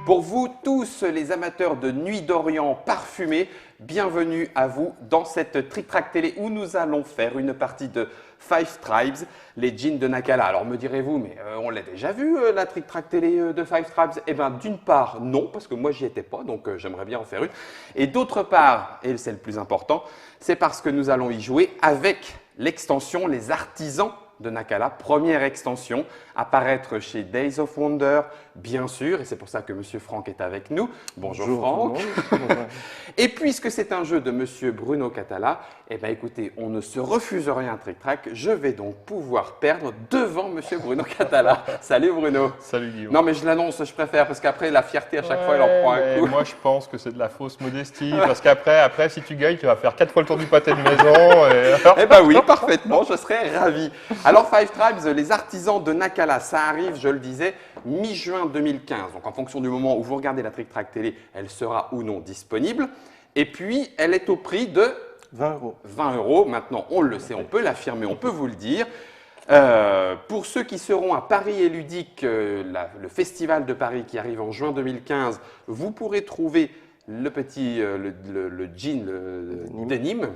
Pour vous tous les amateurs de Nuit d'Orient parfumée, bienvenue à vous dans cette Trick Track télé où nous allons faire une partie de Five Tribes, les jeans de Nacala. Alors me direz-vous, mais on l'a déjà vu la Trick Track télé de Five Tribes? Eh bien d'une part non, parce que moi j'y étais pas, donc j'aimerais bien en faire une. Et d'autre part, et c'est le plus important, c'est parce que nous allons y jouer avec l'extension Les Artisans de Nacala, première extension, apparaître chez Days of Wonder, bien sûr, et c'est pour ça que Monsieur Franck est avec nous. Bonjour Franck. Et puisque c'est un jeu de Monsieur Bruno Catala, eh bien écoutez, on ne se refuse rien à Trick Track, je vais donc pouvoir perdre devant Monsieur Bruno Catala. Salut Bruno. Salut Guillaume. Non mais je l'annonce, je préfère, parce qu'après la fierté à chaque fois, elle en prend un coup. Moi je pense que c'est de la fausse modestie, parce qu'après si tu gagnes, tu vas faire 4 fois le tour du pâté de maison. Eh bien oui, parfaitement, je serais ravi. Alors Five Tribes, les artisans de Nacala, ça arrive, je le disais, mi-juin 2015. Donc en fonction du moment où vous regardez la Trick Track télé, elle sera ou non disponible. Et puis, elle est au prix de 20 euros. 20 euros. Maintenant, on le sait, on peut l'affirmer, on peut vous le dire. Pour ceux qui seront à Paris et Ludique, le festival de Paris qui arrive en juin 2015, vous pourrez trouver le petit le jean denim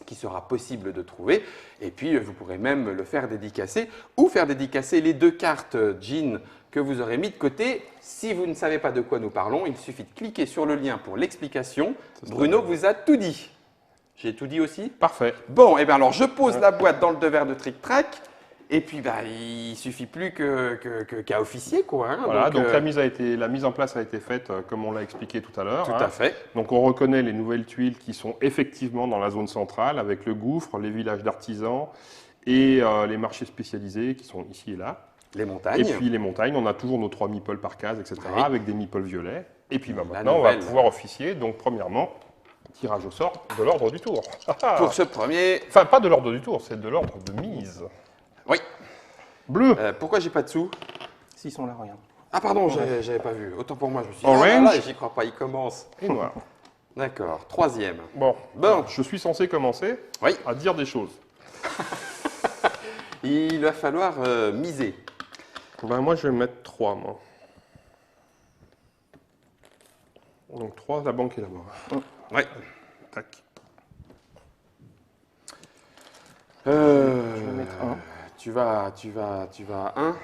qui sera possible de trouver. Et puis, vous pourrez même le faire dédicacer ou faire dédicacer les 2 cartes jean que vous aurez mis de côté. Si vous ne savez pas de quoi nous parlons, il suffit de cliquer sur le lien pour l'explication. Bruno vous a tout dit. J'ai tout dit aussi? Parfait. Bon, et bien alors je pose la boîte dans le devers de Trick Track. Et puis, il suffit plus qu'à officier, quoi. Hein. Voilà, donc la mise en place a été faite comme on l'a expliqué tout à l'heure. Tout à fait. Donc on reconnaît les nouvelles tuiles qui sont effectivement dans la zone centrale avec le gouffre, les villages d'artisans et les marchés spécialisés qui sont ici et là. Les montagnes. Et puis les montagnes, on a toujours nos 3 meeples par case, etc. Oui. Avec des meeples violets. Et puis maintenant, on va pouvoir officier. Donc premièrement, tirage au sort de l'ordre du tour. Pour ce premier… Enfin, pas de l'ordre du tour, c'est de l'ordre de mise. Oui. Bleu. Pourquoi j'ai pas de sous? S'ils sont là, regarde. Ah pardon, j'avais pas vu. Autant pour moi, je me suis dit, Orange. là, j'y crois pas, il commence. Et noir. D'accord, troisième. Bon, Bon. je suis censé commencer Oui. à dire des choses. Il va falloir miser. Ben, moi, je vais mettre 3, moi. Donc 3, la banque est là-bas. Oui. Tac. Je vais mettre 1. Tu vas 1.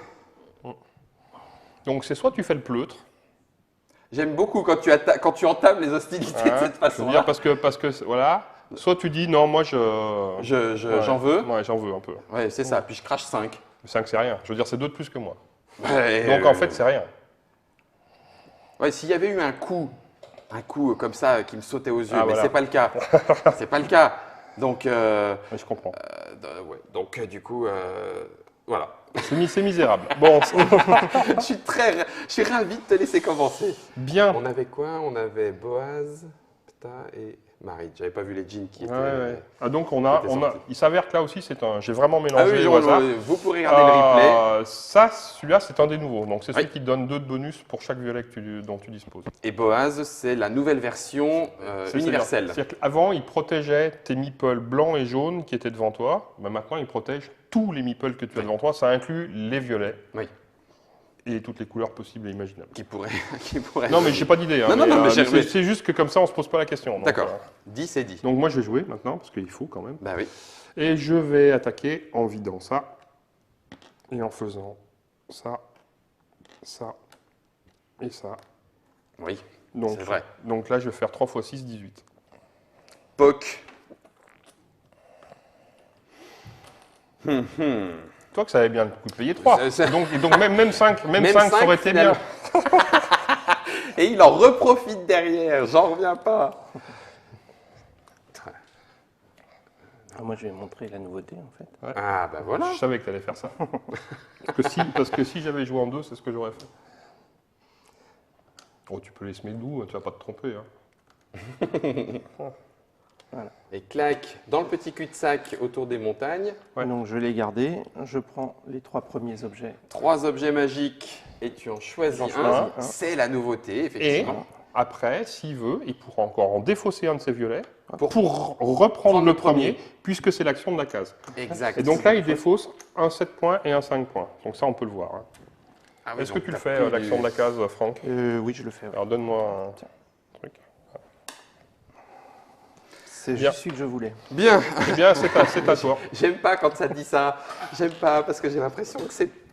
Donc c'est soit tu fais le pleutre. J'aime beaucoup quand tu entames les hostilités de cette Je veux façon-là. dire parce que voilà. Soit tu dis non, moi J'en veux. Ouais, j'en veux un peu. Ouais, c'est ça. Puis je crache 5. 5, c'est rien. Je veux dire, c'est 2 de plus que moi. Ouais, Donc en fait, c'est rien. ouais, s'il y avait eu un coup comme ça qui me sautait aux yeux, mais voilà. c'est pas le cas. C'est pas le cas. Donc, Ouais, je comprends. ouais. Donc du coup, voilà. C'est misérable. Bon, je suis ravi de te laisser commencer. bien. On avait quoi? On avait Boaz, Pta et Marie. J'avais pas vu les jeans qui étaient. Ouais. Ah, donc C'était sorti. il s'avère que là aussi, j'ai vraiment Ah mélangé oui, au hasard. vous pourrez regarder le replay. Celui-là, c'est un des nouveaux. Donc c'est celui qui te donne 2 de bonus pour chaque violet dont tu disposes. Et Boaz, c'est la nouvelle version universelle. C'est-à-dire qu'avant, il protégeait tes meeples blancs et jaunes qui étaient devant toi. Ben maintenant, il protège tous les meeples que tu as devant toi. Ça inclut les violets. Oui. Et toutes les couleurs possibles et imaginables. Qui pourrait. Non, mais j'ai pas d'idée. Hein, Non, mais c'est juste que comme ça, on se pose pas la question. D'accord. 10 c'est 10. Donc moi, je vais jouer maintenant, parce qu'il faut quand même. Bah oui. Et je vais attaquer en vidant ça. Et en faisant ça, ça et ça. Oui, Donc, c'est vrai. Donc là, je vais faire 3 x 6, 18. Poc. Toi que ça avait bien le coup de payer 3. C'est- Donc même 5, ça aurait été bien. Et il en reprofite derrière, j'en reviens pas. Ah, moi, je vais montrer la nouveauté, en fait. Ah bah voilà. Je savais que tu allais faire ça. parce que si j'avais joué en 2, c'est ce que j'aurais fait. Oh, tu peux les semer doux, tu vas pas te tromper. Hein. Voilà. Et clac, dans le petit cul-de-sac autour des montagnes, Ouais. Donc, je vais les garder. Je prends les 3 premiers objets. 3 objets magiques et tu en choisis J'en un. choisis un. C'est la nouveauté, Et effectivement. après, s'il veut, il pourra encore en défausser un de ses violets Pour- pour reprendre le premier, puisque c'est l'action de la case. Exact. Et donc là, il défausse un 7 points et un 5 points. Donc ça, on peut le voir. Hein. Ah oui, Est-ce que donc tu le t'as fais, plus l'action du- de la case, Franck? Oui, je le fais. Ouais. Alors donne-moi un Tiens. truc. C'est Bien. juste celui que je voulais. Bien. Eh bien, c'est à toi. J'aime pas quand ça dit ça. J'aime pas parce que j'ai l'impression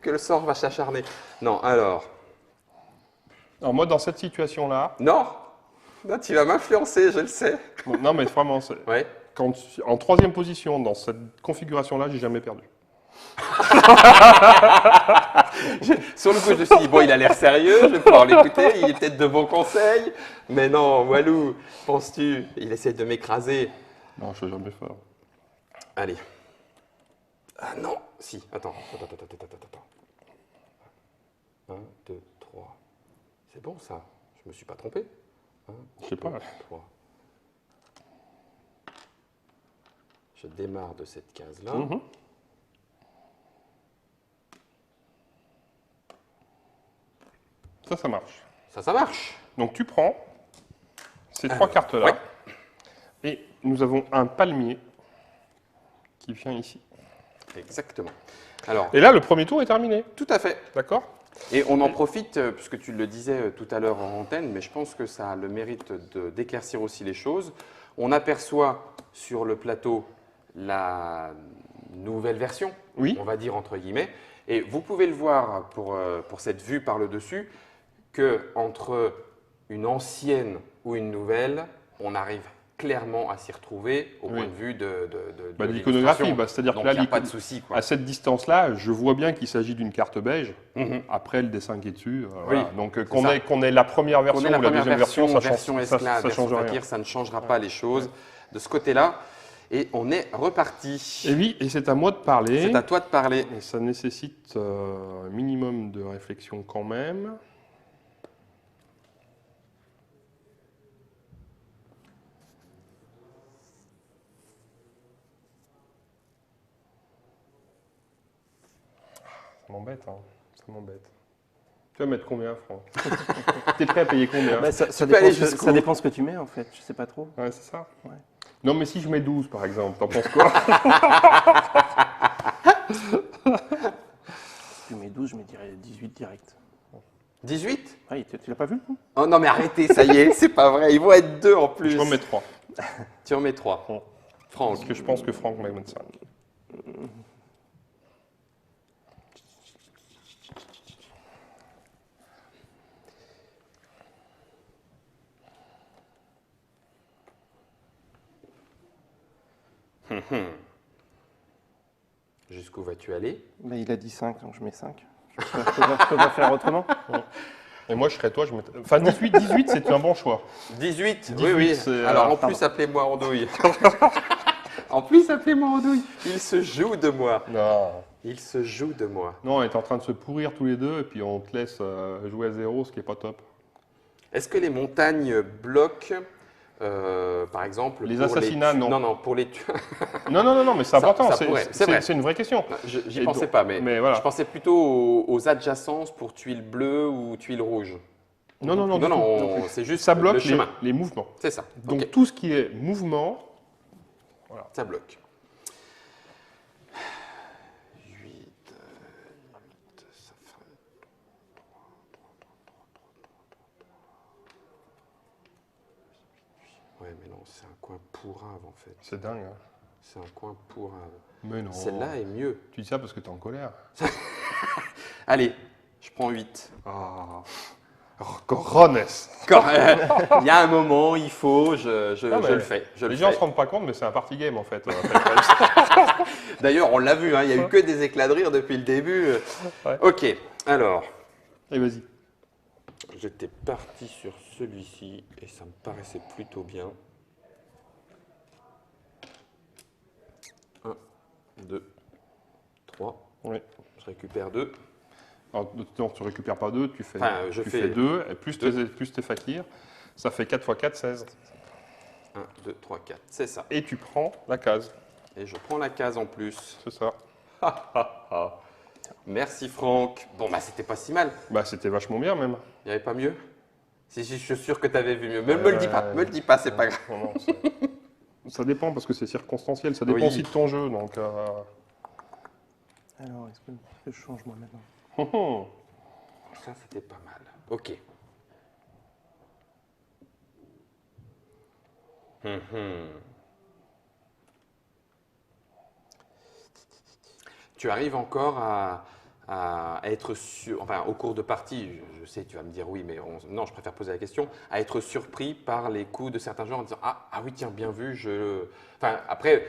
que le sort va s'acharner. Non, alors. Alors moi, dans cette situation-là, Non. Non, tu vas m'influencer, je le sais. non mais vraiment, Ouais. en troisième position, dans cette configuration-là, j'ai jamais perdu. Sur le coup, je me suis dit, bon, il a l'air sérieux, je vais pouvoir l'écouter, il est peut-être de bons conseils. Mais non, Walou, penses-tu? Il essaie de m'écraser. Non, je suis jamais fort. Allez. Ah non, si, attends. 1, 2, 3. C'est bon ça, je me suis pas trompé. 1, Je sais pas. 3. Je démarre de cette case-là. Mhm. Ça marche. Ça marche. Donc tu prends ces trois cartes-là, ouais. et nous avons un palmier qui vient ici. Exactement. Alors, Et là, le premier tour est terminé. tout à fait. D'accord? Et on en profite, puisque tu le disais tout à l'heure en antenne, mais je pense que ça a le mérite d'éclaircir aussi les choses. On aperçoit sur le plateau la nouvelle version, Oui. on va dire entre guillemets, et vous pouvez le voir pour cette vue par le dessus, que entre une ancienne ou une nouvelle, on arrive clairement à s'y retrouver au Oui. point de vue de L'iconographie, l'illustration. c'est-à-dire que Donc là, il n'y a pas de souci, quoi. à cette distance-là, je vois bien qu'il s'agit d'une carte beige. Mhm. Après, le dessin qui est dessus. Oui, Voilà. Donc, ça. qu'on ait la première version On est la ou la première deuxième version, ça version change, esclave, ça version change rien. fakir, ça ne changera pas les choses de ce côté-là. Et on est reparti. Et oui, et c'est à moi de parler. C'est à toi de parler. Et ça nécessite un minimum de réflexion quand même. Ça m'embête, hein. Ça m'embête. Tu vas mettre combien, Franck? T'es prêt à payer combien? Bah, ça peux aller dépend, jusqu'où? ça dépend ce que tu mets en fait. Je sais pas trop. Ouais, c'est ça. Ouais. Non, mais si je mets 12, par exemple, t'en penses quoi? Si tu mets 12, je me dirais 18 direct. 18? Ah, tu l'as pas vu? Oh non, mais arrêtez, ça y est, c'est pas vrai. Ils vont être deux en plus. Je remets 3. Tu en mets 3. Bon. Franck. Parce que je pense que Franck va mettre 5. Jusqu'où vas-tu aller? Bah, il a dit 5, donc je mets 5. Je peux pas faire autrement. Et moi, je serais toi, je mettrais... Enfin, 18, c'est un bon choix. 18, 18, oui, oui. c'est, Alors en pardon. plus, appelez-moi Andouille. En plus, appelez-moi Andouille. Il se joue de moi. Non. Il se joue de moi. Non, on est en train de se pourrir tous les deux, et puis on te laisse jouer à 0, ce qui n'est pas top. Est-ce que les montagnes bloquent, par exemple, Les pour assassinats, non. Non, non, pour les tuer. Non, mais c'est important, ça pourrait, c'est vrai. c'est une vraie question. J'y Et pensais donc- pas, mais voilà. je pensais plutôt aux adjacences pour tuiles bleues ou tuiles rouges. Non, Non, du tout. non, c'est juste Ça bloque le chemin. les mouvements. C'est ça. Donc Ok, tout ce qui est mouvement, ça bloque. 8, ça ferait... Ouais, mais non, c'est un coin pourrave en fait. c'est dingue. Hein. C'est un coin pourrave. Mais non. Celle-là est mieux. Tu dis ça parce que tu es en colère. Allez, je prends 8. Ah. Corones. Quand il y a un moment, il faut, je Non, mais le fais. Je le Les gens ne fais. se rendent pas compte, mais c'est un party game en fait. D'ailleurs, on l'a vu, hein, il n'y a eu que des éclats de rire depuis le début. Ouais. Ok, alors, Et vas-y. j'étais parti sur celui-ci et ça me paraissait plutôt bien. 1, 2, 3. Oui. Je récupère 2. Alors, non, tu récupères pas 2, tu fais, Enfin, je tu fais fais 2, et plus deux. tes fakirs, ça fait 4 x 4, 16. 1, 2, 3, 4. C'est ça. Et tu prends la case, Et je prends la case en plus. c'est ça. Merci Franck. Bon, bah c'était pas si mal. Bah, c'était vachement bien même. Il n'y avait pas mieux? Si, je suis sûr que tu avais vu mieux. Me le dis pas, me le dis pas, c'est pas grave. Non, non, ça dépend parce que c'est circonstanciel, ça dépend Oui. aussi de ton jeu. Donc, Alors, est-ce que je change moi maintenant? Ça, c'était pas mal. Ok. Tu arrives encore à être sûr, enfin au cours de partie, je sais, tu vas me dire oui, mais non, je préfère poser la question, à être surpris par les coups de certains joueurs en disant ah oui, tiens, bien vu, Enfin, après,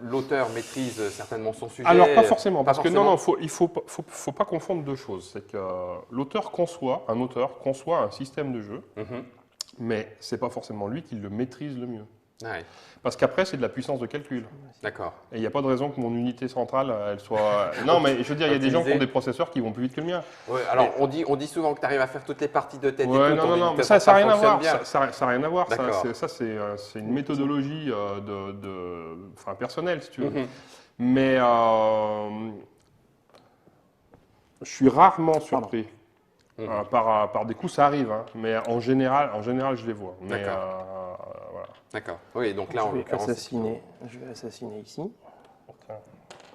l'auteur maîtrise certainement son sujet. Alors, pas forcément, Pas parce que forcément. non, il faut pas confondre deux choses. C'est que l'auteur conçoit, un auteur conçoit un système de jeu, Mhm. mais c'est pas forcément lui qui le maîtrise le mieux. Ouais, Parce qu'après, c'est de la puissance de calcul. d'accord. Et il n'y a pas de raison que mon unité centrale, elle soit. Non, mais je veux dire, il y a des gens qui ont des processeurs qui vont plus vite que le mien. Ouais, alors, on dit souvent que tu arrives à faire toutes les parties de tête et Ouais, tout. non, ton non, non, unité mais ça n'a centrale rien à fonctionne voir. bien. Ça n'a rien à voir. D'accord. C'est une méthodologie enfin, personnelle, si tu veux. Mhm. Mais je suis rarement surpris. Mhm. Par des coups, ça arrive, hein, mais en général, je les vois. Mais voilà. D'accord. Oui, donc là, en l'occurrence. Je vais assassiner ici.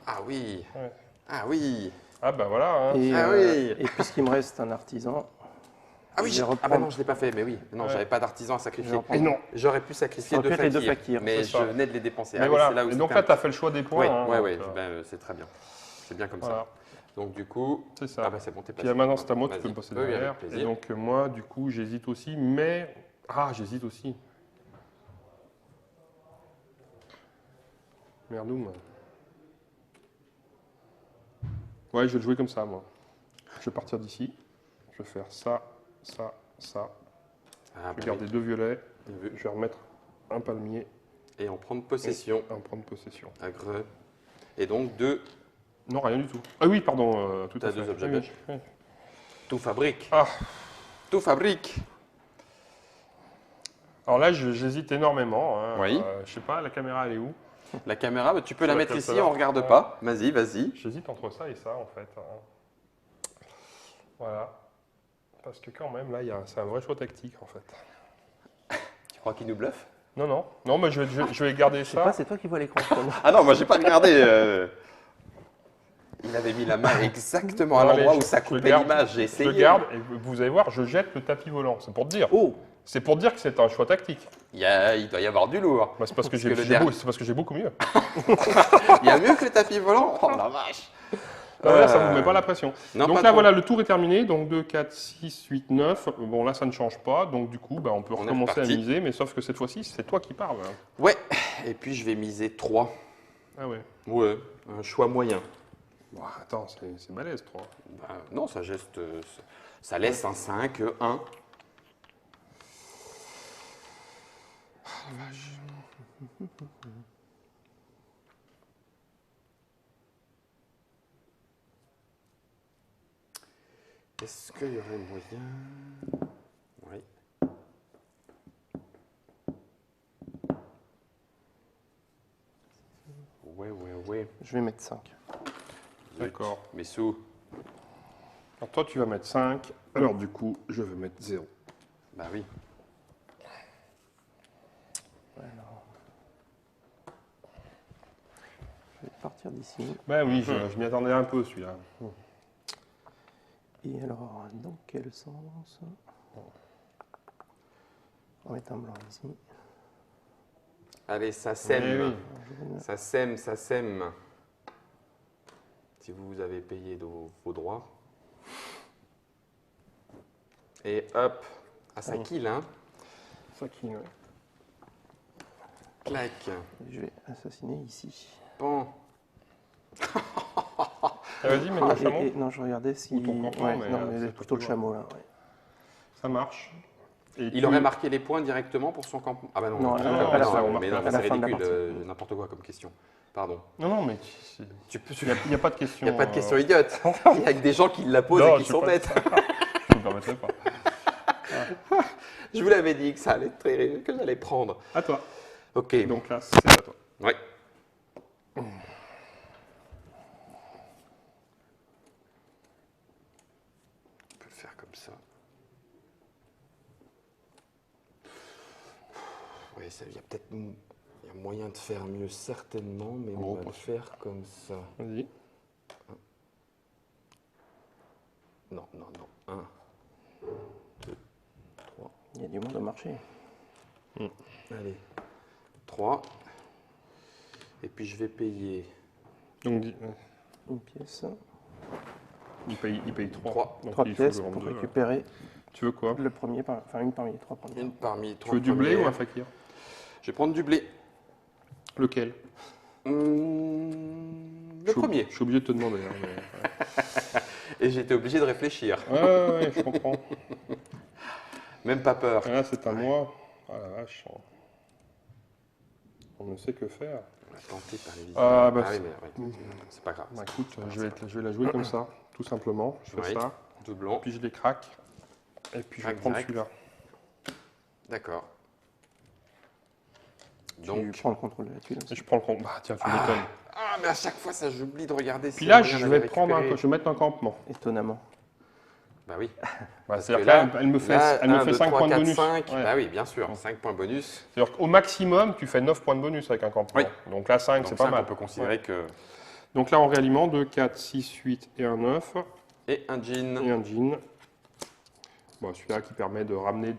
Ah oui. Ouais. Ah oui. Ah ben voilà. Hein. Et, Ah oui. et puisqu'il me reste un artisan, Ah oui, je vais ah bah reprendre. non, je ne l'ai pas fait, mais oui. Non, Ouais. j'avais pas d'artisan à Je sacrifier. vais reprendre. Et non. J'aurais pu sacrifier Ça aurait pu être les deux fakirs, fakirs, mais c'est je ça. venais de les dépenser. Mais Ah oui, voilà. c'est là où Et donc c'était là, un tu as fait le choix des points. Oui, hein, oui, donc, c'est très bien. C'est bien comme voilà. ça. Donc du coup, C'est ça. ah bah c'est bon, t'es Puis passé. maintenant, c'est à moi, tu Vas-y. peux me passer Oui, derrière. avec Et plaisir. donc, moi, du coup, j'hésite aussi, mais. Ah, j'hésite aussi. Merdoum. Ouais, je vais le jouer comme ça, moi. Je vais partir d'ici. Je vais faire ça, ça, ça. Ah, Je vais bah garder deux violets. oui. Bien vu. Je vais remettre un palmier Et en prendre possession. et en prendre possession. Agreux. Et donc deux, Non, rien du tout. Ah oui, pardon, tout T'as à fait. deux objets Oui, belges. oui. tout fabrique. Ah, Tout fabrique. alors là, j'hésite énormément. Hein. Oui. Je sais pas, la caméra, elle est où? La caméra, bah, tu peux Sur la la mettre table, ici, ça va. on regarde Ouais. pas. Vas-y, vas-y. J'hésite entre ça et ça, en fait. Hein. Voilà. Parce que quand même, là, c'est un vrai choix tactique, en fait. Tu crois qu'il nous bluffe? Non, non. Non, mais je vais garder je sais pas, ça. c'est toi qui vois l'écran. Ah non, moi j'ai pas regardé. Il avait mis la main exactement à Non, allez, l'endroit où je ça le coupait garde. l'image. J'ai Je le essayé. garde et vous allez voir, je jette le tapis volant. C'est pour te dire. Oh, C'est pour te dire que c'est un choix tactique. Il doit y avoir du lourd. Bah, c'est parce que que le c'est parce que j'ai beaucoup mieux. Il y a mieux que le tapis volant. Oh la vache. Là, ça ne vous met pas la pression. Non, Donc pas là, trop. voilà, le tour est terminé. Donc 2, 4, 6, 8, 9. Bon, là, ça ne change pas. Donc du coup, bah, on peut On est recommencer à reparti. miser. Mais sauf que cette fois-ci, c'est toi qui parles. Hein. Ouais. Et puis je vais miser 3. Ah ouais. Ouais. Un choix moyen. Bon, attends, c'est balèze, 3. Bah, non, ça laisse un 5, 1. Est-ce qu'il y aurait moyen? Oui. Ouais. je vais mettre 5. D'accord. Mes sous. Alors toi, tu vas mettre 5. Alors du coup, je vais mettre 0. Bah oui. Je vais partir d'ici. Ben oui, je m'y attendais un peu, celui-là. Et alors, dans quel sens? On va mettre un blanc ici. Allez, ça sème. Eh oui. Un jaune. Ça sème, ça sème. Si vous avez payé vos droits. Et hop. Ah, ça kill, hein. Ça qui, ouais. Clac. Je vais assassiner ici. Pan. Ah, vas-y, mets le chameau. Non, je regardais si. Ou ton canton, Ouais, mais, non, c'est mais toi plutôt le qui chameau là. Ouais. Ça marche. Et Il aurait marqué les points directement pour son campement. Ah bah non, Non, non, à la fin, on mais marque non, à mais la c'est fin de la ridicule, partie. n'importe quoi comme question. Pardon. Non, mais Tu peux, il n'y a pas de question. Il n'y a pas de question idiote. Il y a que des gens qui la posent Non, et qui je sais sont pas. bêtes. Je ne me permettrai pas. Je vous l'avais dit que ça allait être très, que j'allais prendre. À toi. Ok. Donc là, c'est à toi. Ouais. On peut le faire comme ça. Oui, il y a peut-être moyen de faire mieux certainement, mais on Bon, va le pas faire comme ça. Vas-y. non, non, non. 1, 2, 3. Il y a du monde au marché. Allez, 3. Et puis je vais payer Donc, Une pièce. il paye 3. 3. Donc, 3 il faut pièces le vendre pour deux, récupérer Tu veux quoi? le premier, enfin une parmi les 3 premiers. Une parmi les 3. Tu veux du blé ou un fakir? Je vais prendre du blé. Lequel? Le premier. Je suis obligé de te demander. Hein, mais... Et j'étais obligé de réfléchir. Ouais, je comprends. Même pas peur. Ah, c'est à moi. Ah la vache. On ne sait que faire. On va tenter par les visites. Ah, bah, oui, mais ouais, c'est pas grave. Bah, écoute, je vais la jouer comme ça, tout simplement. Je fais Oui. ça, Doublon. puis je les craque, et puis je vais Crac prendre direct. celui-là. D'accord. Tu Donc. prends le contrôle de la tuile Et aussi. je prends le compte. Bah tiens, tu m'étonnes. Ah, mais à chaque fois, ça, j'oublie de regarder. Puis s'il y là, a moyen je d'aller vais prendre récupérer. je vais mettre un campement. Étonnamment. Bah oui. Bah, que c'est-à-dire là, qu'elle me fait, Là, elle me 1, fait 2, 5 3, points de 4, bonus. 5. Ouais. Bah oui, bien sûr. 5 points bonus. C'est-à-dire qu'au maximum, tu fais 9 points de bonus avec un campement. Oui. Donc là, 5, Donc c'est pas 5, mal. on peut considérer que. Donc là, en réaliment, 2, 4, 6, 8 et un 9. Et un jean. Et un jean. Bon, celui-là qui permet de ramener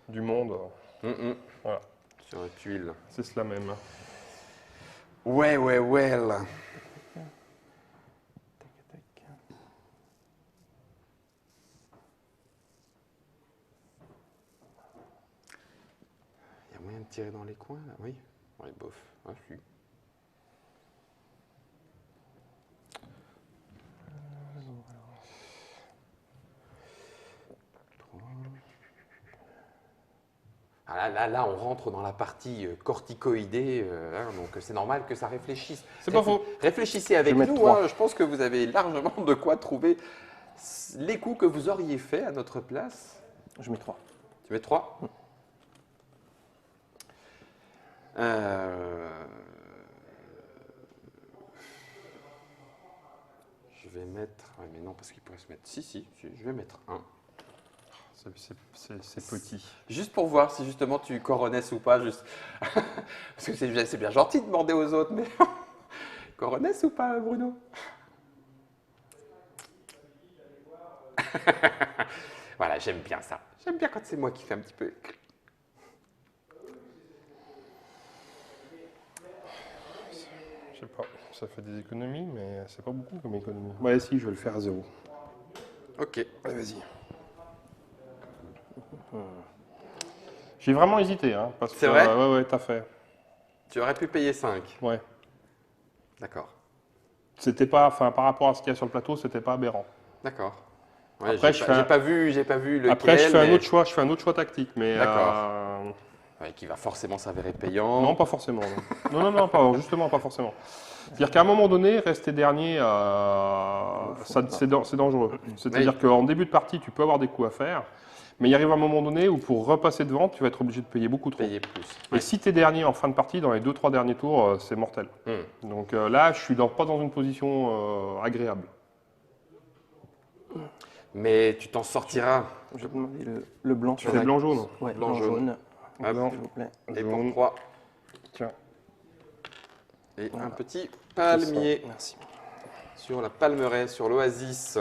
du monde. Voilà. Sur la tuile. C'est cela même. Ouais. Tac, tac. Il y a moyen de tirer dans les coins, là? Oui. Ouais, bof. Ah, si. Ah, là, on rentre dans la partie corticoïdée, hein, donc c'est normal que ça réfléchisse. C'est pas faux. Réfléchissez avec Je vais mettre nous, 3. hein, je pense que vous avez largement de quoi trouver les coups que vous auriez fait à notre place. Je mets 3. Tu mets 3 Je vais mettre... Ouais, mais non, parce qu'il pourrait se mettre... Si, je vais mettre 1. C'est petit. Juste pour voir si justement tu coronesses ou pas. Juste... parce que c'est bien gentil de demander aux autres, mais... coronesses ou pas, Bruno? Voilà, j'aime bien ça. J'aime bien quand c'est moi qui fais un petit peu... Je sais pas, ça fait des économies, mais c'est pas beaucoup comme économie. Ouais, si, je vais le faire à 0. Ok. Allez, vas-y. J'ai vraiment hésité, hein, parce que... C'est vrai ouais, t'as fait. Tu aurais pu payer 5. Ouais. D'accord. C'était pas, enfin, par rapport à ce qu'il y a sur le plateau, c'était pas aberrant. D'accord. Ouais, Après, j'ai pas vu lequel. Après, je fais mais- un autre choix tactique, mais... D'accord. Ouais, qui va forcément s'avérer payant. Non, pas forcément. Non, pas, justement, pas forcément. C'est-à-dire qu'à un moment donné, rester dernier, c'est dangereux. C'est-à-dire qu'en début de partie, tu peux avoir des coups à faire, mais il arrive un moment donné où pour repasser devant, tu vas être obligé de payer beaucoup trop. Payer plus. Et si tu es dernier en fin de partie, dans les 2-3 derniers tours, c'est mortel. Donc là, je suis pas dans une position agréable. Mais tu t'en sortiras. Je vais demander le blanc. Tu fais blanc-jaune. Ouais, Blanc, blanc-jaune. Hop. Blanc, S'il vous plaît. Et pour jaune. 3. Tiens. Et Voilà. un petit palmier Merci. sur la palmeraie, sur l'oasis.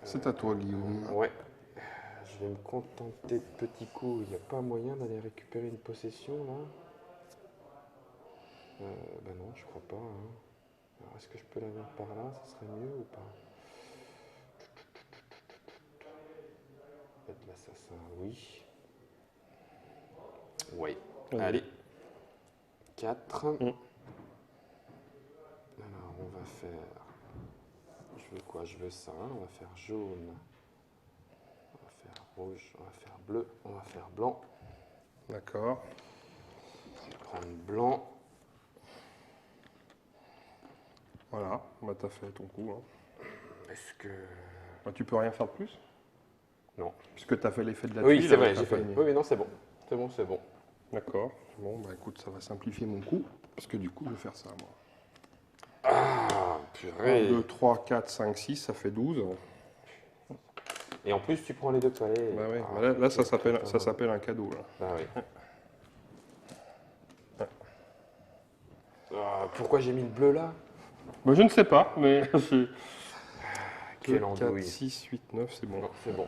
C'est à toi, Guillaume. Ouais. Je vais me contenter de petits coups. Il n'y a pas moyen d'aller récupérer une possession là? Ben non, je crois pas. Hein. Alors, est-ce que je peux la mettre par là? Ça serait mieux ou pas? Peut-être l'assassin, oui. Oui. Vas-y. Allez. 4. Mm. Alors, on va faire... Je veux quoi? Je veux ça. On va faire jaune. On va faire rouge. On va faire bleu. On va faire blanc. D'accord. Je vais prendre blanc. Voilà, bah, t'as fait ton coup. Hein. Est-ce que... Bah, tu peux rien faire de plus, Non. puisque t'as fait l'effet de la Oui, tuile c'est vrai, avec j'ai un fait. palmier. Oui, mais non, c'est bon. C'est bon, c'est bon. D'accord. Bon, bah écoute, ça va simplifier mon coup, parce que du coup, je vais faire ça, moi. Ah, 1, purée. 2, 3, 4, 5, 6, ça fait 12. Et en plus, tu prends les deux palais. Bah oui, Ah, là, ça putain. s'appelle un cadeau. Là. Bah oui. Ah, pourquoi j'ai mis le bleu là? Bah, je ne sais pas, mais c'est... Quelle 4, andouille. 6, 8, 9, c'est bon. Bon, c'est bon.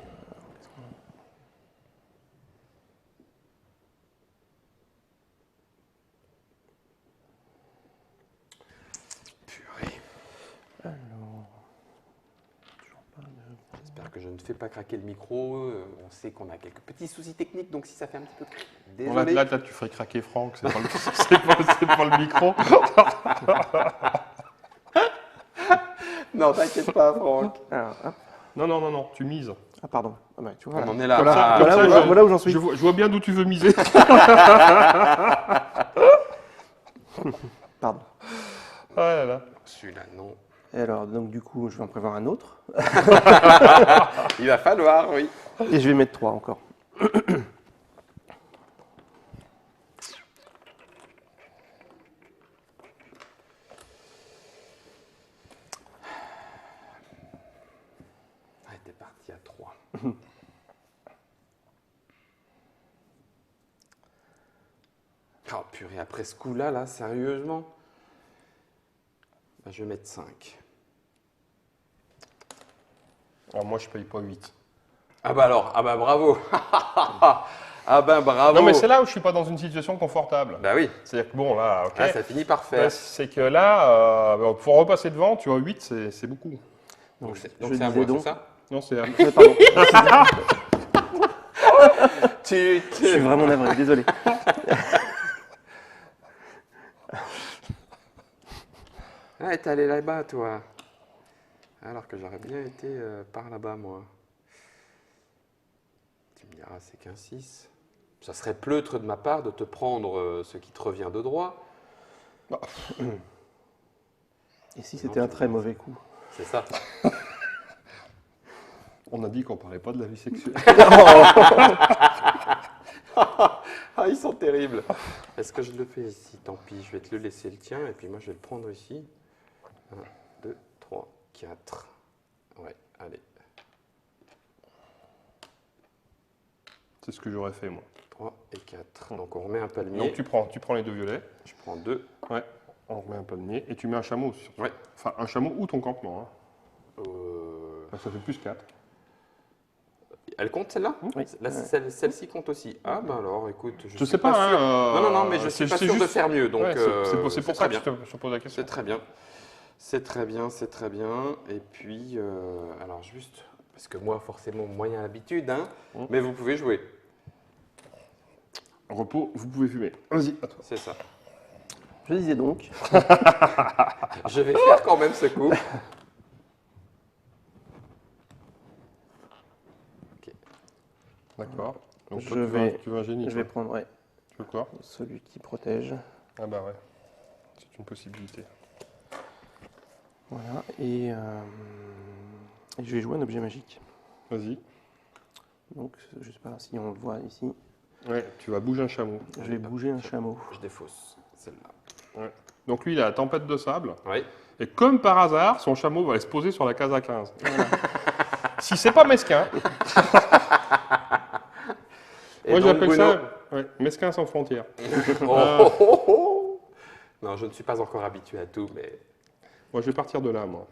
Purée. Alors, toujours pas de... J'espère que je ne fais pas craquer le micro. On sait qu'on a quelques petits soucis techniques, donc si ça fait un petit peu... Bon, là, Désolé. là, tu ferais craquer Franck, c'est pas, c'est pas le micro. Non, t'inquiète pas, Franck. Alors, hop. Non, tu mises. Ah, pardon. Ah, bah, tu vois, On là. en est là. Voilà, Ah, voilà, comme ça, voilà, je- voilà où j'en suis. Je vois bien d'où tu veux miser. Pardon. Ah là là. Celui-là, non. Et alors, donc, du coup, je vais en prévoir un autre. Il va falloir, oui. Et je vais mettre 3 encore. Ah, t'es parti à 3. Oh purée, après ce coup-là, là, sérieusement, bah, je vais mettre 5. Alors moi, je paye pas 8. Ah bah alors, ah bah bravo. Ah ben bravo. Non, mais c'est là où je suis pas dans une situation confortable. Bah oui, C'est-à-dire que bon, là, ok. ah, ça finit par Ouais, faire. c'est que là, pour repasser devant, tu vois, 8, c'est beaucoup. Donc je c'est à disais moi, donc- c'est ça? Non, c'est... Pardon. Tu, Je suis vraiment navré, désolé. Ah, t'es allé là-bas, toi. Alors que j'aurais bien été par là-bas, moi. Tu me diras, c'est qu'un 6. Ça serait pleutre de ma part de te prendre ce qui te revient de droit. Et si c'était un très mauvais coup? C'est ça. On a dit qu'on parlait pas de la vie sexuelle. Ah, ils sont terribles. Est-ce que je le fais ici? Tant pis, je vais te le laisser le tien et puis moi je vais le prendre ici. 1, 2, 3, 4. Ouais, allez. C'est ce que j'aurais fait, moi. 3 et 4. Donc on remet un palmier. Donc tu prends les deux violets. Je prends 2. Ouais. On remet un palmier. Et tu mets un chameau surtout. Ouais. Enfin, un chameau ou ton campement. Hein. Euh, Ça fait plus 4. Elle compte celle-là? Oui. Celle-ci compte aussi. Ah ben alors, écoute, je Je suis sais pas, sûr. hein, Non, mais je suis pas c'est sûr de juste- faire mieux. Donc Ouais, c'est pour ça très que bien. je te pose la question. C'est très bien. C'est très bien, c'est très bien. Et puis, alors juste, parce que moi, forcément, moyen habitude, hein, mais vous pouvez jouer. Repos, vous pouvez fumer. Vas-y, à toi. C'est ça. Je disais donc. Je vais faire quand même ce coup. D'accord. Donc Je toi, tu veux un génie. Je vais toi. prendre Tu veux quoi? celui qui protège. Ah bah ouais. C'est une possibilité. Voilà. Et je vais jouer un objet magique. Vas-y. Donc, je sais pas si on le voit ici. Ouais, tu vas bouger un chameau. Je vais bouger un chameau. Je défausse celle-là. Donc lui, il a la tempête de sable. Oui. Et comme par hasard, son chameau va aller se poser sur la case à 15. Si c'est pas mesquin, Et moi donc, j'appelle Bruno- ça mesquin sans frontières. Oh. Non, je ne suis pas encore habitué à tout, mais Moi je vais partir de là, moi.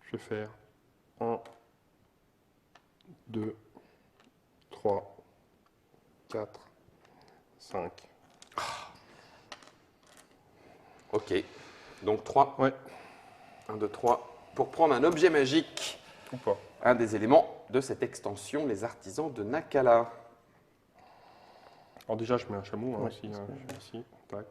Je vais faire 1, 2, 3, 4, 5. ok. Donc 3. Ouais, 1, 2, 3. Pour prendre un objet magique, ou pas. un des éléments de cette extension, les artisans de Nakala. Alors déjà, je mets un chameau hein, Ouais, aussi. parce Hein, que ici. Tac.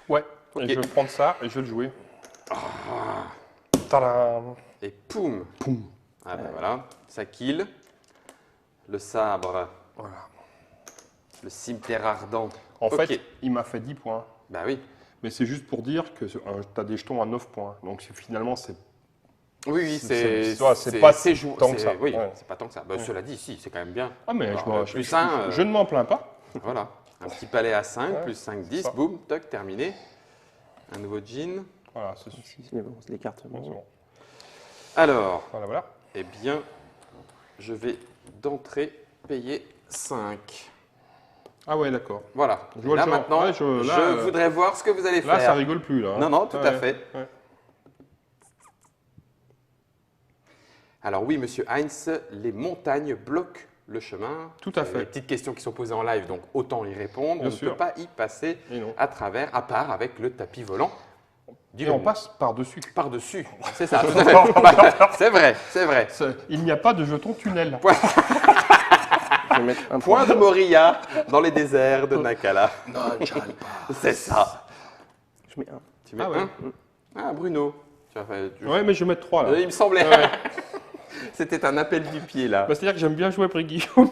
Ouais, Ok. et je vais prendre ça et je vais le jouer. Tadam. Et poum. Poum. Ah ben voilà, ça kill. Le sabre, Voilà. le cimeterre ardent. En Ok. fait, il m'a fait 10 points. Bah oui. Mais c'est juste pour dire que tu as des jetons à 9 points. Donc finalement, c'est Oui, c'est pas joué. tant que ça. Oui, Ouais. c'est pas tant que ça. Bah, cela dit, si, c'est quand même bien. Ah, mais Alors, je, plus un, je ne m'en plains pas. Voilà. Un petit palais à 5, Ouais, plus 5, c'est 10, ça. boum, toc, terminé. Un nouveau jean. Voilà, c'est Si, c'est bon, c'est les cartes. bon, c'est bon. Alors, Voilà, voilà. eh bien, je vais d'entrée payer 5. Ah ouais, d'accord. Voilà. Je vois Là, le genre. maintenant, Ouais, je voudrais voir ce que vous allez Là, ça faire. rigole plus, là. Hein. Non, non, tout à fait. Ouais. Alors oui, monsieur Heinz, les montagnes bloquent le chemin. Tout à C'est fait. Les petites questions qui sont posées en live, donc autant y répondre. Bien on sûr. ne peut pas y passer Et non. à travers, à part avec le tapis volant. Et on passe par-dessus. Par-dessus. C'est ça, tout à fait. C'est vrai, c'est vrai. Il n'y a pas de jeton tunnel. Je vais mettre un Point de Moria dans les déserts de Nakala. Non, j'arrive pas. C'est ça. Je mets un. Tu mets Ah ouais. un Ah, Bruno. Ouais, mais je vais mettre 3 là. Il me semblait. Ouais. C'était un appel du pied, là. Bah, c'est-à-dire que j'aime bien jouer après Guillaume.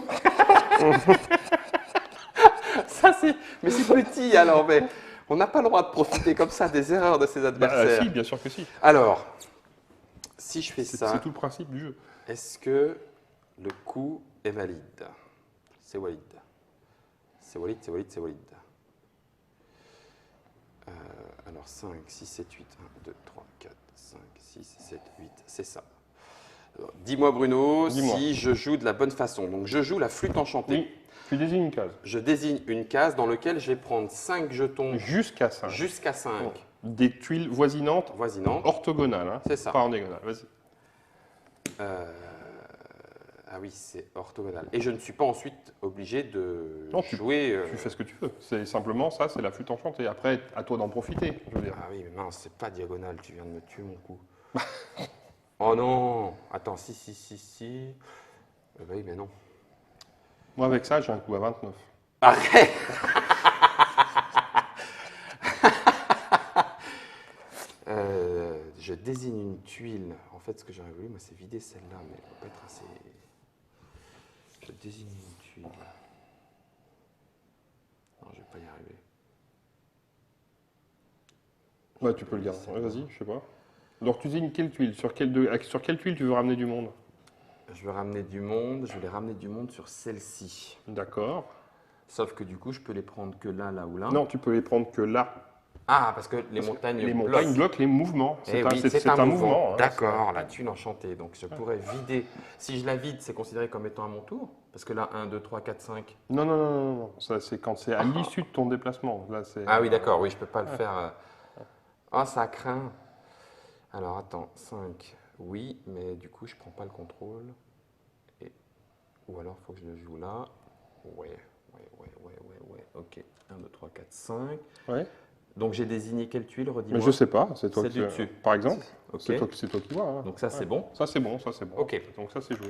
Ça, c'est... Mais c'est petit, alors. Mais on n'a pas le droit de profiter comme ça des erreurs de ses adversaires. Si, bien sûr que si. Alors, si je fais C'est ça, tout le principe du jeu. est-ce que le coup est valide? C'est valide. C'est valide, c'est valide, c'est valide. Alors 5, 6, 7, 8, 1, 2, 3, 4, 5, 6, 7, 8, c'est ça. Alors, dis-moi Bruno, Dis-moi. si je joue de la bonne façon. Donc je joue la flûte enchantée. Oui, tu désignes une case. Je désigne une case dans laquelle je vais prendre 5 jetons Jusqu'à 5. jusqu'à 5 Des tuiles voisinantes voisinantes. orthogonales. Hein. C'est ça. Pas en diagonale. Vas-y. Ah oui, c'est orthogonal. Et je ne suis pas ensuite obligé de Non, jouer. Tu fais ce que tu veux. C'est simplement ça, c'est la flûte enchantée. Après, à toi d'en profiter, je veux dire. Ah oui, mais mince, c'est pas diagonal, tu viens de me tuer mon coup. Oh non. Attends, si. Bah oui, mais non. Moi, avec ça, j'ai un coup à 29. Arrête. Je désigne une tuile. En fait, ce que j'aurais voulu, moi, c'est vider celle-là, mais elle va pas être assez. Je désigne une tuile. Non, je vais pas y arriver. Ouais, tu peux le garder. Ouais, vas-y, je sais pas. Alors, tu désignes quelle tuile sur quelle tuile tu veux ramener du monde? Je vais ramener du monde. Je vais les ramener du monde sur celle-ci. D'accord. Sauf que du coup, je peux les prendre que là ou là. Non, tu peux les prendre que là. Ah, parce que les montagnes Les montagnes bloquent. bloquent les mouvements. Eh oui, C'est un mouvement. hein. D'accord, la thune enchantée. Donc je pourrais vider. Si je la vide, c'est considéré comme étant à mon tour. Parce que là, 1, 2, 3, 4, 5. Non. Ça, c'est quand c'est à l'issue de ton déplacement. Là, Ah oui, d'accord, oui, je peux pas le faire. Ah, ça craint. Alors attends, 5, oui, mais du coup, je prends pas le contrôle. Ou alors, il faut que je le joue là. Ouais. Ok, 1, 2, 3, 4, 5. Ouais. Donc j'ai désigné quelle tuile, redis-moi. Mais je sais pas. C'est toi C'est qui. du dessus. Par exemple. Ok. C'est toi qui vois. hein. Donc ça, c'est bon. Ça, c'est bon. Ok. Donc ça, c'est joué.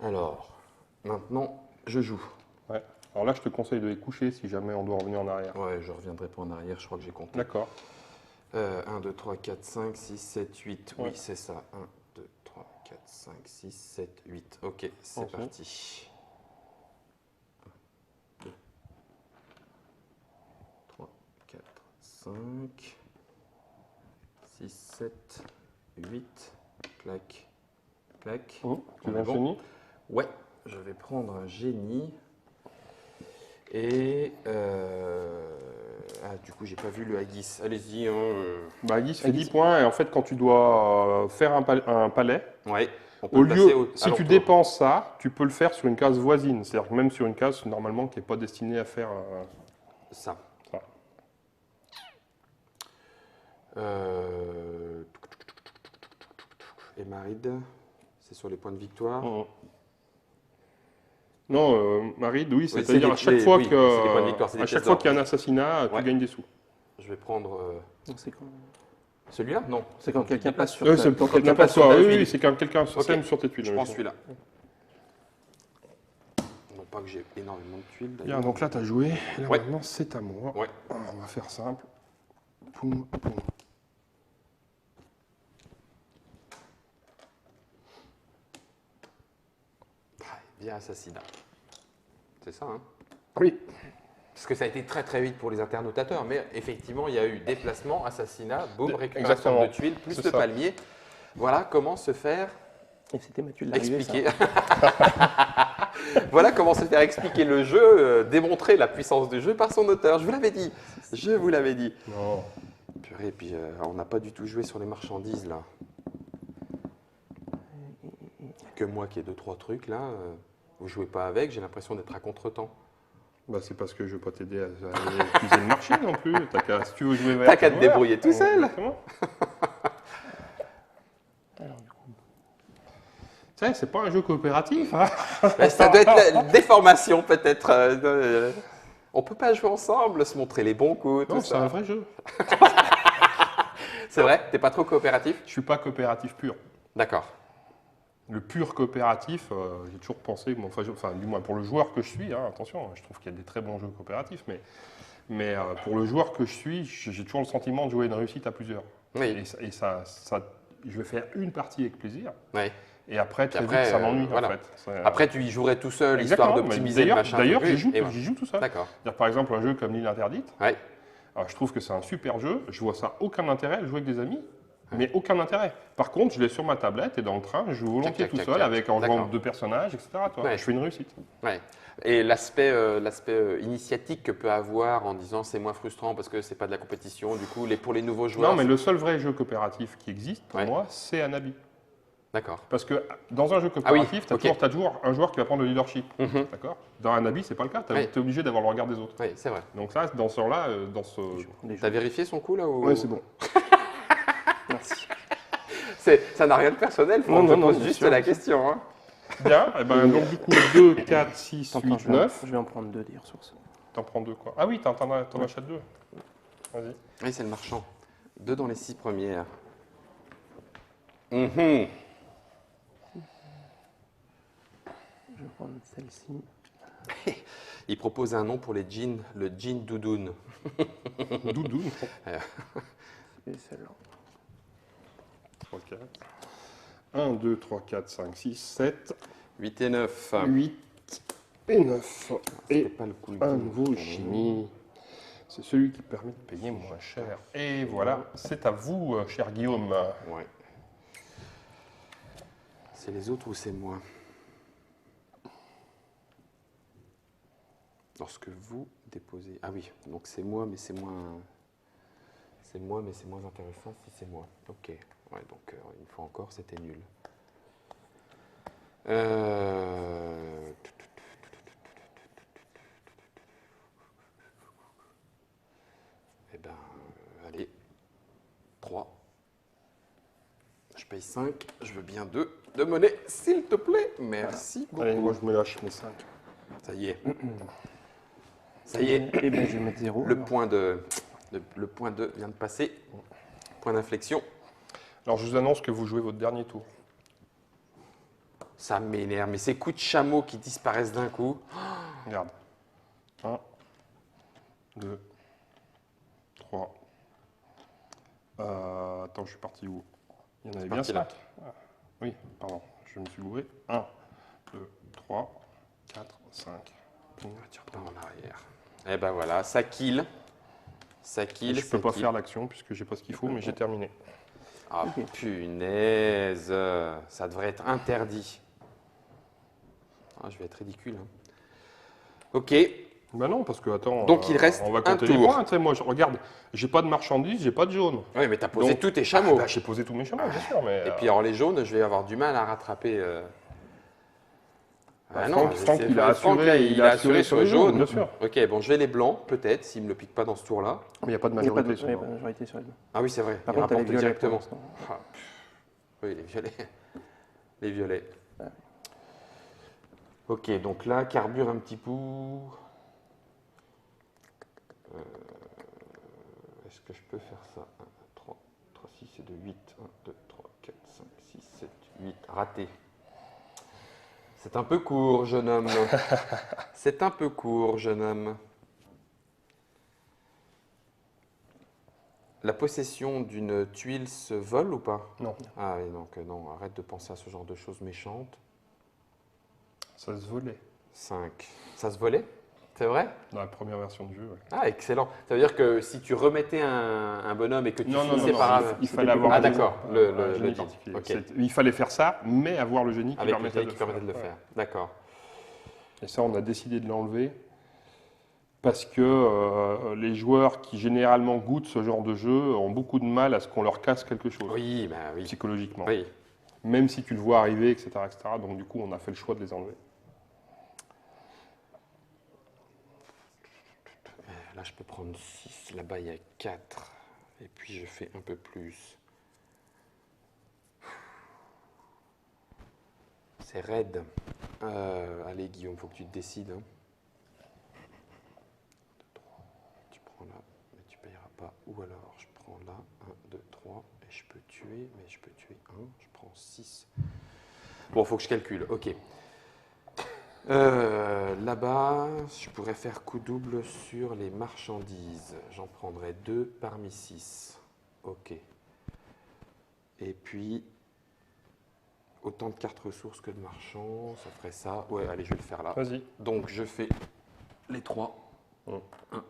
Alors, maintenant, je joue. Ouais. Alors là, je te conseille de les coucher si jamais on doit revenir en arrière. Ouais, je reviendrai pas en arrière, je crois que j'ai compté. D'accord. 1, 2, 3, 4, 5, 6, 7, 8. Ouais. Oui, c'est ça. 1, 2, 3, 4, 5, 6, 7, 8. Ok, c'est Ok. parti. 1, 2, 3, 4, 5, 6, 7, 8. Clac, clac. Tu On veux est un bon. génie? Ouais, je vais prendre un génie. Et du coup, j'ai pas vu le haggis. Allez-y. Bah, Guy fait 10 points. Et en fait, quand tu dois faire un palais, Ouais. On peut au le placer lieu, si tu alentour. dépenses ça, tu peux le faire sur une case voisine. C'est-à-dire que même sur une case, normalement, qui n'est pas destinée à faire Ça. ça. Et Maride, c'est sur les points de victoire. Non, Maride, oui, c'est c'est-à-dire des- à chaque les- fois oui, c'est des points de victoire, c'est des à chaque pièces fois d'or. qu'il y a un assassinat, Ouais. tu gagnes des sous. Je vais prendre Non, c'est quand, celui-là. Non. c'est quand quelqu'un passe sur C'est ta- pour quelqu'un n'importe passe sur quoi. ta Oui, tuile. oui, c'est quand quelqu'un Ok. sème sur tes tuiles. Je oui. prends celui-là. Non pas que j'ai énormément de tuiles. Bien, d'ailleurs. donc là, tu as joué. Et là, Ouais. maintenant, c'est à moi. Ouais. Alors, on va faire simple. Poum, poum. Bien assassinat. C'est ça, hein. Oui. Parce que ça a été très très vite pour les internotateurs, mais effectivement, il y a eu déplacement, assassinat, boum, récupération Exactement. de tuiles, plus C'est de ça. palmiers. Voilà comment se faire Et c'était Mathieu de l'arrivée, ça. expliquer. Voilà comment se faire expliquer le jeu, démontrer la puissance du jeu par son auteur. Je vous l'avais dit. Je vous l'avais dit. Non. Purée, et puis on n'a pas du tout joué sur les marchandises là. Que moi qui ai 2-3 trucs là, vous jouez pas avec, j'ai l'impression d'être à contre-temps. Bah, c'est parce que je ne vais pas t'aider à aller épuiser le marché non plus. Si tu veux jouer vert, T'as qu'à te tu joues débrouiller vert. tout seul. Exactement. Alors, du coup, Tu sais, c'est pas un jeu coopératif. Hein. Ben, ça doit être la déformation peut-être. On peut pas jouer ensemble, se montrer les bons coups, tout Non, c'est ça. un vrai jeu. C'est vrai, t'es pas trop coopératif? Je suis pas coopératif pur. D'accord. Le pur coopératif, j'ai toujours pensé, bon, enfin, du moins pour le joueur que je suis, hein, attention, je trouve qu'il y a des très bons jeux coopératifs, mais pour le joueur que je suis, j'ai toujours le sentiment de jouer une réussite à plusieurs. Oui. Et ça, je vais faire une partie avec plaisir, Oui. et après, très après, vite, ça m'ennuie voilà. en fait. Après, tu y jouerais tout seul, histoire Exactement, d'optimiser le machin. D'ailleurs, truc, j'y et voilà. joue tout seul. D'accord. C'est-à-dire, par exemple, un jeu comme l'île interdite, Ouais. alors, je trouve que c'est un super jeu, je vois ça aucun intérêt à le jouer avec des amis, mais aucun intérêt. Par contre, je l'ai sur ma tablette et dans le train, je joue volontiers Tac, tout tac, seul, tac. avec en D'accord. jouant 2 personnages, etc. Tu vois. Ouais. Je fais une réussite. Ouais. Et l'aspect initiatique que peut avoir en disant c'est moins frustrant parce que c'est pas de la compétition, du coup, pour les nouveaux joueurs. Non, mais le seul vrai jeu coopératif qui existe pour Ouais. moi, c'est Anabi. D'accord. Parce que dans un jeu Ah oui, coopératif, ok. tu as toujours un joueur qui va prendre le leadership. Mhm. D'accord. Dans Anabi, c'est pas le cas. Tu Ouais. es obligé d'avoir le regard des autres. Oui, c'est vrai. Donc ça, dans ce là dans ce. les T'as jeux. vérifié son coup là ou... Oui, c'est bon. Merci. Ça n'a rien de personnel, Franck, Non, je non, pose bien juste sûr. la question. Hein. Bien. Et ben, donc du coup, 2, 4, 6, Attends, 8, 9. je vais en prendre 2 des ressources. T'en prends 2 quoi. Ah oui, t'en achètes 2. Vas-y. Oui, c'est le marchand. 2 dans les 6 premières. Mhm. Je vais prendre celle-ci. Il propose un nom pour les jeans, le jean doudoune. Doudou. Et celle-là. 3, 4. 1, 2, 3, 4, 5, 6, 7, 8 et 9. 8 et 9. C'était Et pas le coup. un nouveau chimie. C'est celui qui permet de payer moins cher. Et voilà, c'est à vous, cher Guillaume. Ouais. C'est les autres ou c'est moi? Lorsque vous déposez... Ah oui, donc c'est moi, mais c'est moins... C'est moi, mais c'est moins intéressant si c'est moi. Ok. Ouais, donc une fois encore, c'était nul. Eh ben, allez. 3. Je paye 5. Je veux bien 2 de monnaie, s'il te plaît. Merci beaucoup. Allez, moi je me lâche mes 5. Ça y est. Ça y est. Et ben, je vais mettre 0. Le point le point 2 vient de passer. Point d'inflexion. Alors je vous annonce que vous jouez votre dernier tour. Ça m'énerve. Mais ces coups de chameau qui disparaissent d'un coup. Regarde. 1, 2, 3. Attends, je suis parti où? Il y en avait bien parti là. 5. Oui, pardon, je me suis gouré. 1, 2, 3, 4, 5. Tu repars en arrière. Et ben voilà, ça kill. Ça kill. Je ne peux pas faire l'action puisque j'ai pas ce qu'il faut, mais j'ai terminé. Ah punaise. Ça devrait être interdit. Ah, je vais être ridicule. Hein. Ok. Ben non, parce que attends. Donc, il reste on va un compter les tour. points. Tu sais, moi, regarde, j'ai pas de marchandises, j'ai pas de jaune. Oui, mais tu as posé Donc- tous tes chameaux. Bah, j'ai posé tous mes chameaux, bien sûr, mais. Et puis alors les jaunes, je vais avoir du mal à rattraper. Ah non, Franck, c'est- il a Franck, assuré, là, il a assuré sur les jaunes. bien sûr. Ok, bon, je vais les blancs, peut-être, s'il me le pique pas dans ce tour-là. Mais il n'y a pas de Il n'y a pas de majorité sur le majorité sur les deux. Ah oui, c'est vrai, Par il contre, t'as les rapporte violets pour directement. l'instant. Ah, oui, les violets. Les violets. Ouais. Ok, donc là, carbure un petit peu. Est-ce que je peux faire ça 1, 3, 6 et 2, 8. 1, 2, 3, 4, 5, 6, 7, 8. Raté. C'est un peu court, jeune homme. C'est un peu court, jeune homme. La possession d'une tuile se vole ou pas? Non, Ah oui, donc non, arrête de penser à ce genre de choses méchantes. ça se volait 5. Ça se volait? C'est vrai? dans la première version du jeu. Ouais. Ah, excellent. Ça veut dire que si tu remettais un bonhomme et que tu Non, finissais par... il fallait avoir Ah un d'accord, un génie le particulier. ok. Il fallait faire ça, mais avoir le génie qui Avec le permettait génie de qui le permettait de le faire. faire. D'accord. Ouais. Et ça, on a décidé de l'enlever parce que les joueurs qui généralement goûtent ce genre de jeu ont beaucoup de mal à ce qu'on leur casse quelque chose, Oui, bah oui. psychologiquement. Oui. Même si tu le vois arriver, etc., etc. Donc du coup, on a fait le choix de les enlever. Là, je peux prendre 6. Là-bas, il y a 4. Et puis, je fais un peu plus. C'est raide. Allez, Guillaume, faut que tu te décides. Hein. 2, 3. Tu prends là, mais tu payeras pas. Ou alors, je prends là, 1, 2, 3. Et je peux tuer, mais je peux tuer 1. Je prends 6. Bon, faut que je calcule. Ok. Là-bas, je pourrais faire coup double sur les marchandises. J'en prendrai 2 parmi 6. Ok. Et puis, autant de cartes ressources que de marchands, ça ferait ça. Ouais, allez, je vais le faire là. Vas-y. Donc, je fais les 3. Mm. 1,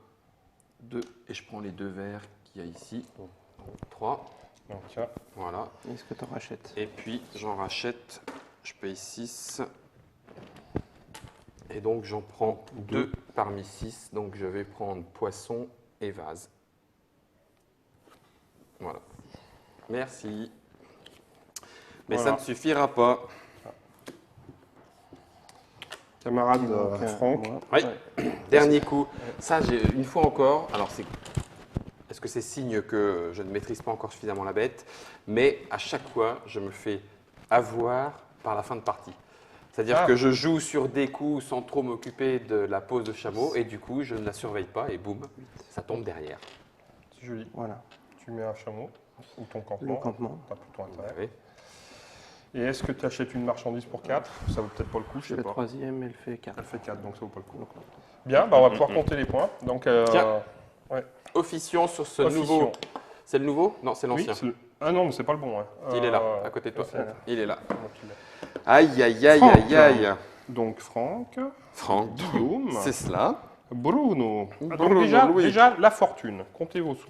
2, et je prends les 2 verts qu'il y a ici. 3, Donc, tiens. voilà. Est-ce que tu en rachètes? Et puis, j'en rachète, je paye 6. Et donc, j'en prends 2 parmi 6. Donc, je vais prendre poisson et vase. Voilà. Merci. Mais Voilà. ça ne suffira pas. Camarade Donc, Franck. moi, Oui. ouais. Dernier coup. Ça, j'ai une fois encore. Alors, est-ce que c'est signe que je ne maîtrise pas encore suffisamment la bête? Mais à chaque fois, je me fais avoir par la fin de partie. C'est-à-dire que je joue sur des coups sans trop m'occuper de la pose de chameau et du coup, je ne la surveille pas et boum, ça tombe derrière. C'est joli. Voilà, Tu mets un chameau ou ton le campement. campement. T'as plutôt Vous intérêt. savez. Et est-ce que tu achètes une marchandise pour 4? Ça vaut peut-être pas le coup, je C'est sais la pas. troisième, elle fait 4. Elle fait 4, donc ça vaut pas le coup. Donc, Bien, bah on va pouvoir compter les points. Donc, Tiens. ouais. Officions sur ce Officions. nouveau. C'est le nouveau? Non, c'est Oui, l'ancien. c'est ah non, mais c'est pas le bon. Hein. Il est là, à côté de toi. c'est là. Il est là. Donc, il est- Aïe, aïe, aïe, Franck. aïe, aïe. Donc Franck, Franck, Guillaume, c'est cela. Bruno. Ah, donc Bruno, déjà, Louis. déjà, la fortune. Comptez vos sous.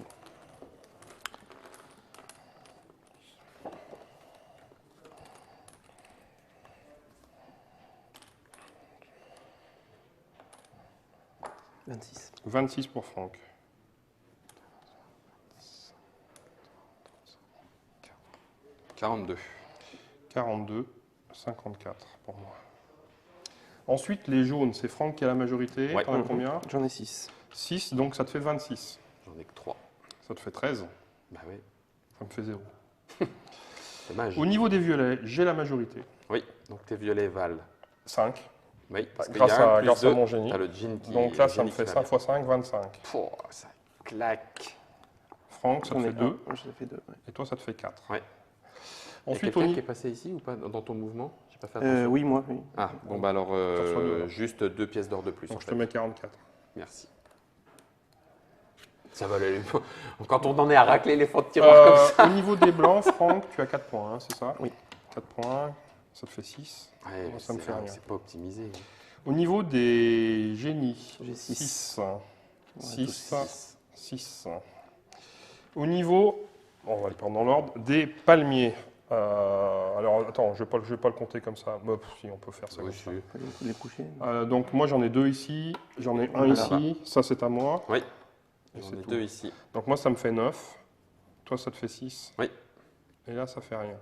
« 26. 26 pour Franck. 42. 42, 54 pour moi. Ensuite, les jaunes, c'est Franck qui a la majorité. Ouais. T'en as combien? J'en ai 6. 6, donc ça te fait 26. J'en ai que 3. Ça te fait 13. Bah oui, Ça me fait 0. dommage. Au niveau des violets, j'ai la majorité. Oui, donc tes violets valent. 5. Oui, parce qu'il y Grâce a un à, plus grâce à 2. mon génie. T'as le djinn qui Donc là, le ça me génie fait qui 5 va x 5, 25. bien. Pouah, ça claque. Franck, ça te fait 2. Je fait 2. Ouais. Et toi, ça te fait 4. Ouais. Ensuite, Il y a au quelqu'un qui niveau... est passé ici ou pas dans ton mouvement? J'ai pas fait attention. Oui, moi, oui. Ah, bon bah alors, reçois 2, là. juste 2 pièces d'or de plus. Donc en je te fait. mets 44. Merci. Ça va aller. Quand on en est à racler les fonds de tiroir comme ça. Au niveau des blancs, Franck, tu as 4 points, hein, c'est ça? Oui. 4 points, ça te fait 6. Ouais, ça me fait rien. C'est pas optimisé. Au niveau des génies, J'ai 6. 6. tous 6. 6. 6. Au niveau, on va le prendre dans l'ordre, des palmiers. Alors attends, je vais pas le compter comme ça. Bah, si, on peut faire ça. Oui, comme ça. si. Les coucher. Donc moi j'en ai 2 ici, j'en ai un Voilà. ici, ça c'est à moi. Oui. Et J'en c'est ai tout. 2 ici. Donc moi ça me fait 9, toi ça te fait 6. Oui. Et là ça fait rien.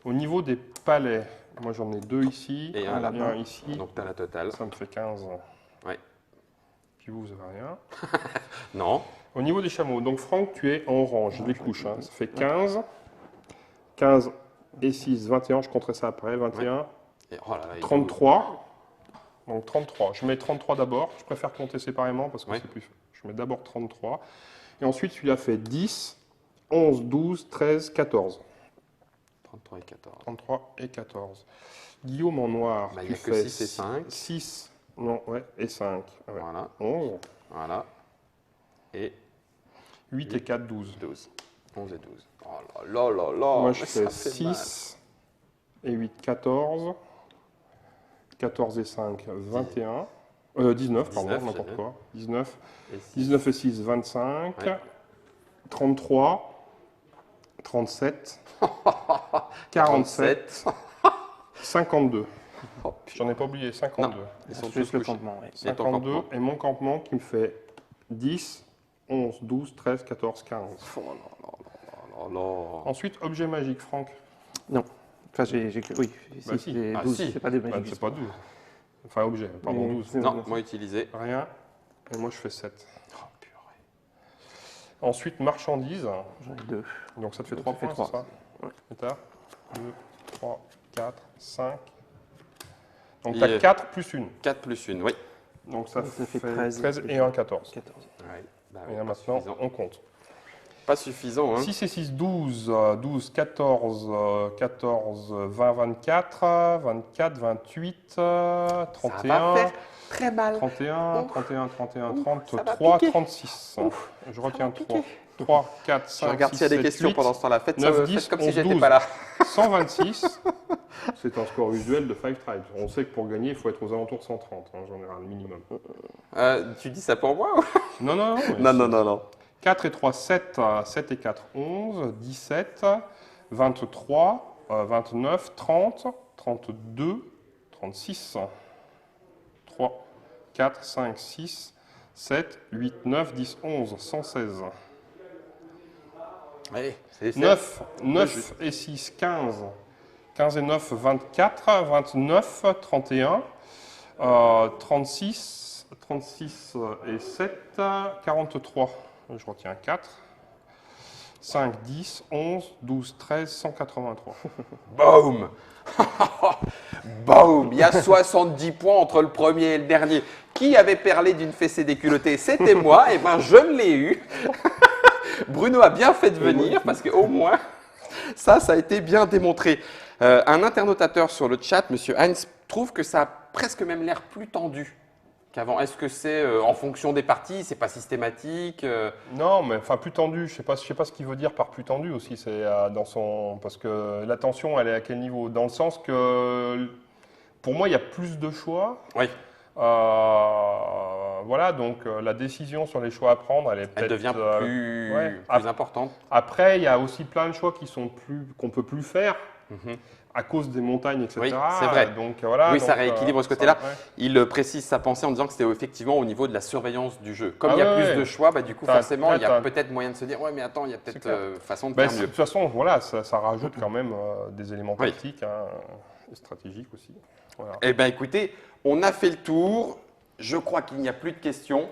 Au niveau des palais, moi j'en ai 2 ici, Et un là-bas. ici, Donc t'as la totale. ça me fait 15. Ouais. Puis vous avez rien. Non. Au niveau des chameaux, donc Franck tu es en orange, les couches, hein. Ça fait 15. 15 et 6, 21, je compterai ça après, 21. Et, oh là là, il est 33. Donc 33. Je mets 33 d'abord. Je préfère compter séparément parce que Ouais. c'est plus. Je mets d'abord 33. Et ensuite, celui-là fait 10, 11, 12, 13, 14. 33 et 14. 33 et 14. Guillaume en noir, Bah, il tu y a que fais 6 et 5. 6, non, ouais, et 5. Ouais. Voilà. 11, Voilà. Et 8 et 4, 12. 12. 11 et 12. Oh là là là là. Moi, je mais fais ça fait mal. 6 et 8, 14. 14 et 5, 21. 19, pardon, 19, n'importe j'ai quoi. 19. Et 6. 19 et 6, 25. Ouais. 33. 37. 47. 52. Oh, putain. J'en ai pas oublié, 52. Ils sont tous Juste le couchés. campement, oui. Et ton 52 campement. et mon campement qui me fait 10, 11, 12, 13, 14, 15. Oh non, non, non, non, non. Ensuite, objet magique, Franck. Non. Enfin, oui, Bah, si. j'ai Ah, 12, si. c'est pas des Bah, magiques. c'est pas 12. Enfin, objet, pardon, Mais 12. c'est- Non, moi utilisé. Rien. Et moi, je fais 7. Oh, purée. Ensuite, marchandises. J'en ai 2. Donc, ça te fait Donc, 3 ça fait points, trois. c'est ça Ouais. Et t'as 2, 3, 4, 5. Donc, Et tu as 4 plus 1. 4 plus 1, oui. Donc, ça Ça fait fait 13 et 1, 14. 14. Ouais. Bah, Et oui, là, pas maintenant, suffisant. on compte. Pas suffisant, hein. 6 et 6, 12, 12, 14, 14, 20, 24, 24, 28, Ça 31, va faire très mal. 31, Ouf. 31, 31, Ouf, ça va 33, piquer. 36. Ouf, Je retiens va 3. piquer. 3, 4, Je 5, regarde 6, s'il y a des 7, questions 8, pendant ce temps-là. Faites, 9, faites 10, comme si 11, j'étais 12. pas là. 126. C'est un score usuel de 5 tribes. On sait que pour gagner, il faut être aux alentours de 130 en général, minimum. Tu dis ça pour moi ou... Non, non, non. mais Non, c'est- non, non, non. 4 et 3, 7. 7 et 4, 11. 17. 23. 29. 30. 32. 36. 3, 4, 5, 6, 7, 8, 9, 10, 11. 116. Allez, c'est 9. 9 et 6, 15. 15 et 9, 24. 29. 31. 36. 36 et 7. 43. Je retiens 4. 5, 10, 11, 12, 13, 183. Boum. Boum. Il y a 70 points entre le premier et le dernier. Qui avait parlé d'une fessée déculottée? C'était moi. Et ben, je l'ai eu. Bruno a bien fait de venir parce qu'au moins, ça a été bien démontré. Un internautateur sur le chat, Monsieur Heinz, trouve que ça a presque même l'air plus tendu qu'avant. Est-ce que c'est en fonction des parties? C'est pas systématique? Non, mais enfin plus tendu. Je sais pas ce qu'il veut dire par plus tendu aussi. C'est dans son parce que la tension, elle est à quel niveau? Dans le sens que pour moi, il y a plus de choix. Oui. Voilà, donc la décision sur les choix à prendre, elle est Elle peut-être devient plus, ouais. plus importante. Après, il y a aussi plein de choix qu'on peut plus faire Mhm. à cause des montagnes, etc. Oui, c'est vrai. Donc voilà. Oui, donc, ça rééquilibre ce côté-là. ouais. Il précise sa pensée en disant que c'était effectivement au niveau de la surveillance du jeu. Comme Ah il y a ouais, plus ouais. de choix, bah, du coup, T'as- forcément, il y a t'as- peut-être moyen de se dire ouais, mais attends, il y a C'est peut-être clair. façon de Ben, faire de mieux. toute façon, voilà, ça rajoute quand même des éléments Oui. tactiques hein, et stratégiques aussi. Voilà. Eh bien, écoutez, on a fait le tour. Je crois qu'il n'y a plus de questions.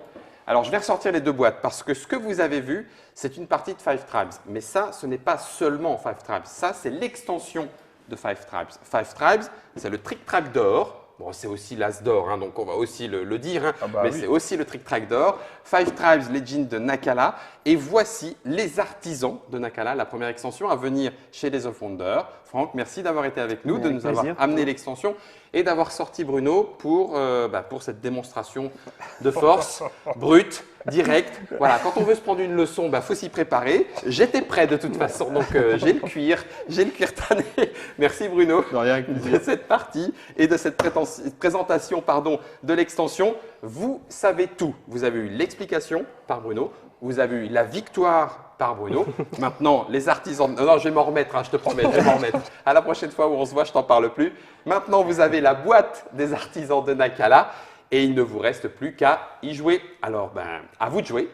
Alors, je vais ressortir les deux boîtes parce que ce que vous avez vu, c'est une partie de Five Tribes. Mais ça, ce n'est pas seulement Five Tribes. Ça, c'est l'extension de Five Tribes. Five Tribes, c'est le Trick Track d'or. Bon, c'est aussi l'As d'or, hein, donc on va aussi le dire. Hein, Ah bah mais oui. c'est aussi le Trick Track d'or. Five Tribes Legend de Nakala. Et voici les artisans de Nakala, la première extension à venir chez les of Wonder. Franck, merci d'avoir été avec nous, Mais de avec nous avoir plaisir. amené l'extension et d'avoir sorti Bruno pour cette démonstration de force brute, directe. Voilà, quand on veut se prendre une leçon, faut s'y préparer. J'étais prêt de toute façon, donc j'ai le cuir tanné. Merci Bruno De rien, avec plaisir. de cette partie et de cette présentation de l'extension. Vous savez tout. Vous avez eu l'explication par Bruno, vous avez eu la victoire par Bruno. Maintenant, les artisans… Non, je vais m'en remettre, hein, je te promets, je vais m'en remettre. À la prochaine fois où on se voit, je t'en parle plus. Maintenant, vous avez la boîte des artisans de Nakala et il ne vous reste plus qu'à y jouer. Alors, à vous de jouer.